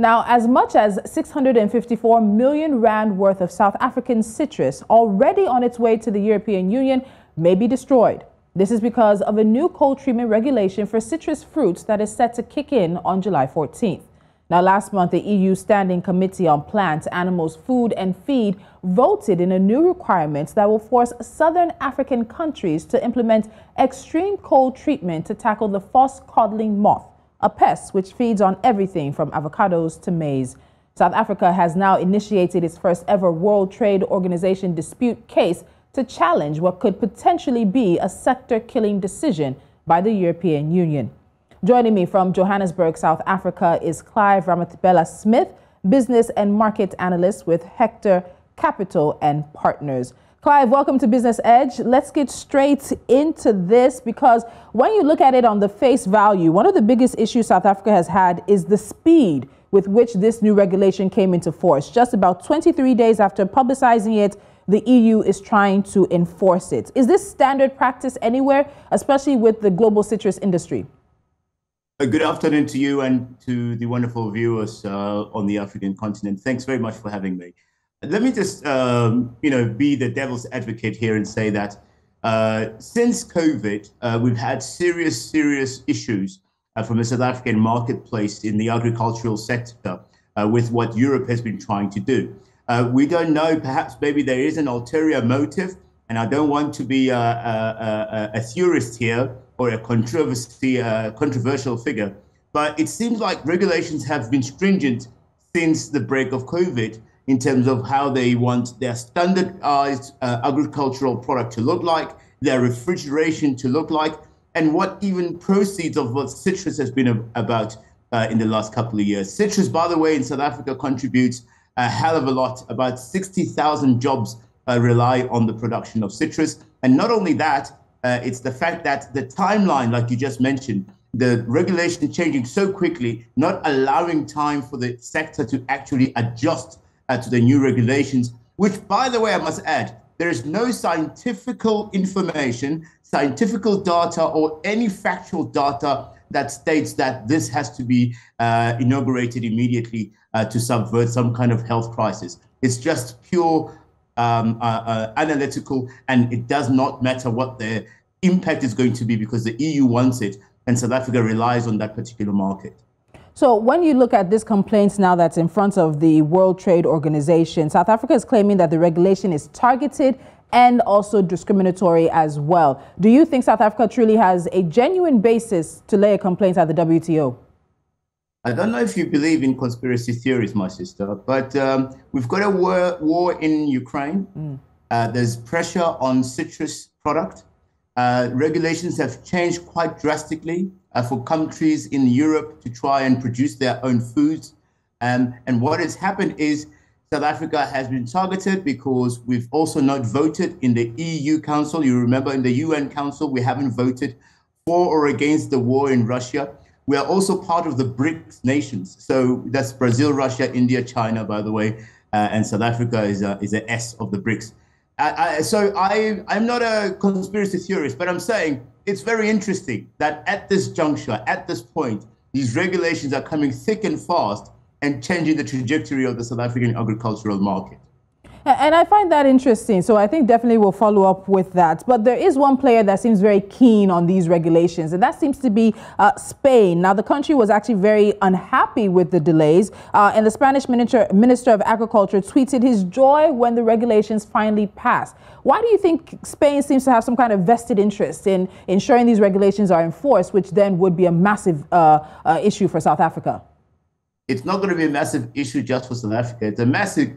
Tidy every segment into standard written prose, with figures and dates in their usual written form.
Now, as much as 654 million rand worth of South African citrus already on its way to the European Union may be destroyed. This is because of a new cold treatment regulation for citrus fruits that is set to kick in on July 14th. Now, last month, the EU Standing Committee on Plants, Animals, Food and Feed voted in a new requirement that will force southern African countries to implement extreme cold treatment to tackle the false-codling moth, a pest which feeds on everything from avocados to maize. South Africa has now initiated its first ever World Trade Organization dispute case to challenge what could potentially be a sector-killing decision by the European Union. Joining me from Johannesburg, South Africa is Clive Ramabela-Smith, business and market analyst with Hector Capital and Partners. Clive, welcome to Business Edge. Let's get straight into this, because when you look at it on the face value, one of the biggest issues South Africa has had is the speed with which this new regulation came into force. Just about 23 days after publicizing it, the EU is trying to enforce it. Is this standard practice anywhere, especially with the global citrus industry? Good afternoon to you and to the wonderful viewers on the African continent. Thanks very much for having me. Let me just, be the devil's advocate here and say that since COVID, we've had serious issues from the South African marketplace in the agricultural sector with what Europe has been trying to do. We don't know, perhaps maybe there is an ulterior motive, and I don't want to be a theorist here or a controversial figure, but it seems like regulations have been stringent since the break of COVID in terms of how they want their standardized agricultural product to look like, their refrigeration to look like, and what even proceeds of what citrus has been about in the last couple of years. Citrus, by the way, in South Africa contributes a hell of a lot. About 60,000 jobs rely on the production of citrus. And not only that, it's the fact that the timeline, like you just mentioned, the regulation changing so quickly, not allowing time for the sector to actually adjust to the new regulations, which, by the way, I must add, there is no scientific information, scientific data, or any factual data that states that this has to be inaugurated immediately to subvert some kind of health crisis. It's just pure analytical, and it does not matter what the impact is going to be because the EU wants it and South Africa relies on that particular market. So when you look at this complaint now that's in front of the World Trade Organization, South Africa is claiming that the regulation is targeted and also discriminatory as well. Do you think South Africa truly has a genuine basis to lay a complaint at the WTO? I don't know if you believe in conspiracy theories, my sister, but we've got a war in Ukraine. There's pressure on citrus product. Regulations have changed quite drastically for countries in Europe to try and produce their own foods. And what has happened is South Africa has been targeted because we've also not voted in the EU Council. You remember in the UN Council, we haven't voted for or against the war in Russia. We are also part of the BRICS nations. So that's Brazil, Russia, India, China, by the way, and South Africa is a S of the BRICS. So I'm not a conspiracy theorist, but I'm saying it's very interesting that at this juncture, at this point, these regulations are coming thick and fast and changing the trajectory of the South African agricultural market. And I find that interesting. So I think definitely we'll follow up with that. But there is one player that seems very keen on these regulations, and that seems to be Spain. Now, the country was actually very unhappy with the delays, and the Spanish Minister of Agriculture tweeted his joy when the regulations finally passed. Why do you think Spain seems to have some kind of vested interest in ensuring these regulations are enforced, which then would be a massive issue for South Africa? It's not going to be a massive issue just for South Africa. It's a massive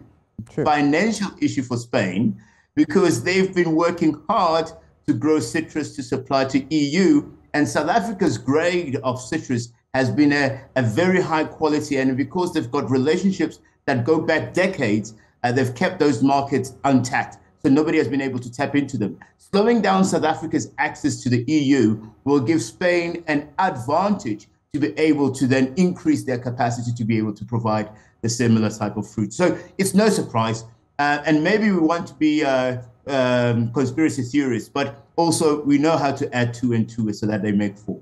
financial issue for Spain because they've been working hard to grow citrus to supply to EU, and South Africa's grade of citrus has been a very high quality, and because they've got relationships that go back decades, they've kept those markets untapped, so nobody has been able to tap into them. Slowing down South Africa's access to the EU will give Spain an advantage to be able to then increase their capacity to be able to provide the similar type of fruit. So it's no surprise. And maybe we want to be conspiracy theorists, but also we know how to add 2 and 2 so that they make 4.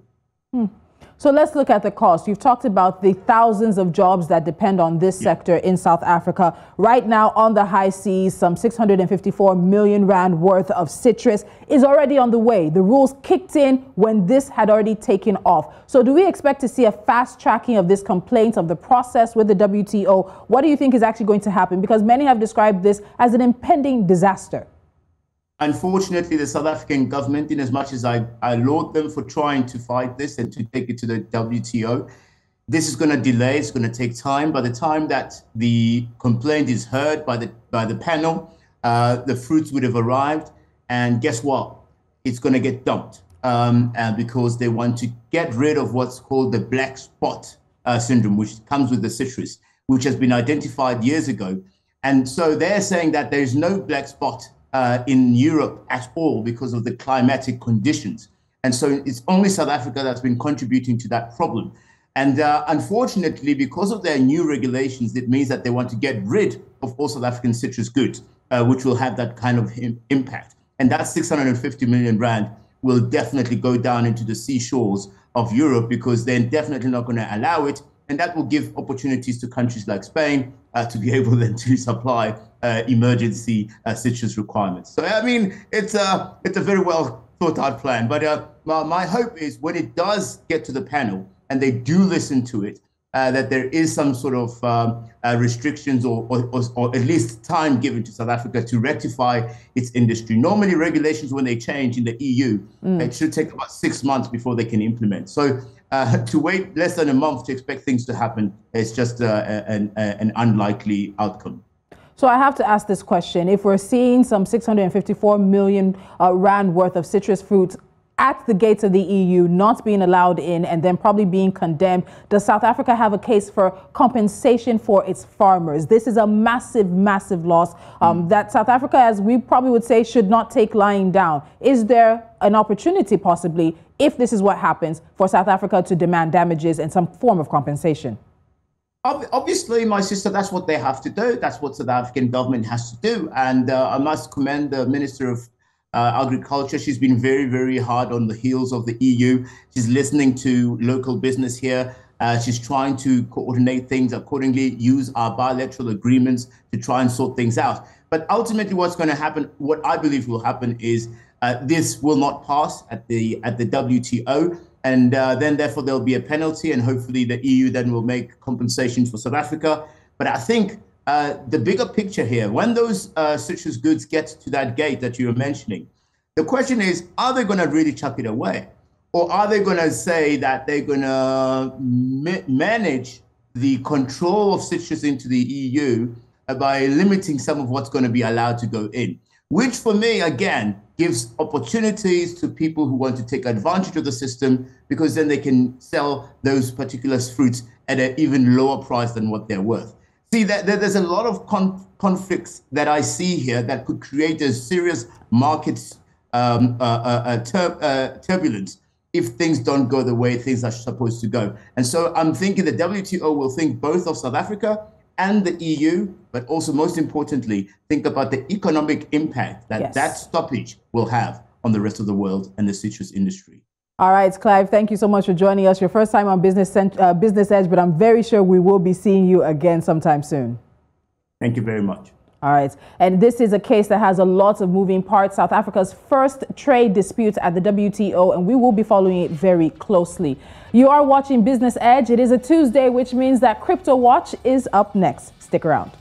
So let's look at the cost. You've talked about the thousands of jobs that depend on this sector in South Africa. Right now on the high seas, some 654 million rand worth of citrus is already on the way. The rules kicked in when this had already taken off. So do we expect to see a fast tracking of this complaint of the process with the WTO? What do you think is actually going to happen? Because many have described this as an impending disaster. Unfortunately, the South African government, in as much as I laud them for trying to fight this and to take it to the WTO, this is going to delay. It's going to take time. By the time that the complaint is heard by the panel, the fruits would have arrived. And guess what? It's going to get dumped because they want to get rid of what's called the black spot syndrome, which comes with the citrus, which has been identified years ago. And so they're saying that there's no black spot in Europe at all because of the climatic conditions. And so it's only South Africa that's been contributing to that problem. And unfortunately, because of their new regulations, it means that they want to get rid of all South African citrus goods, which will have that kind of impact. And that 650 million rand will definitely go down into the seashores of Europe because they're definitely not going to allow it. And that will give opportunities to countries like Spain to be able then to supply emergency citrus requirements. So, I mean, it's a very well thought out plan. But my hope is when it does get to the panel and they do listen to it, that there is some sort of restrictions or at least time given to South Africa to rectify its industry. Normally, regulations, when they change in the EU, it should take about 6 months before they can implement. So to wait less than a month to expect things to happen is just an unlikely outcome. So I have to ask this question. If we're seeing some 654 million rand worth of citrus fruits at the gates of the EU, not being allowed in and then probably being condemned, does South Africa have a case for compensation for its farmers? This is a massive, massive loss that South Africa, as we probably would say, should not take lying down. Is there an opportunity possibly, if this is what happens, for South Africa to demand damages and some form of compensation? Obviously, my sister, that's what they have to do. That's what South African government has to do. And I must commend the Minister of Agriculture. She's been very, very hard on the heels of the EU. She's listening to local business here. She's trying to coordinate things accordingly, use our bilateral agreements to try and sort things out. But ultimately, what's going to happen, what I believe will happen is this will not pass at the WTO. And then, therefore, there'll be a penalty, and hopefully the EU then will make compensation for South Africa. But I think the bigger picture here, when those citrus goods get to that gate that you were mentioning, the question is, are they going to really chuck it away? Or are they going to say that they're going to manage the control of citrus into the EU by limiting some of what's going to be allowed to go in? Which for me, again, gives opportunities to people who want to take advantage of the system, because then they can sell those particular fruits at an even lower price than what they're worth. See, there's a lot of conflicts that I see here that could create a serious market turbulence if things don't go the way things are supposed to go. And so I'm thinking the WTO will think both of South Africa and the EU, but also most importantly, think about the economic impact that that stoppage will have on the rest of the world and the citrus industry. All right, Clive, thank you so much for joining us. Your first time on Business Edge, but I'm very sure we will be seeing you again sometime soon. Thank you very much. All right. And this is a case that has a lot of moving parts. South Africa's first trade dispute at the WTO, and we will be following it very closely. You are watching Business Edge. It is a Tuesday, which means that Crypto Watch is up next. Stick around.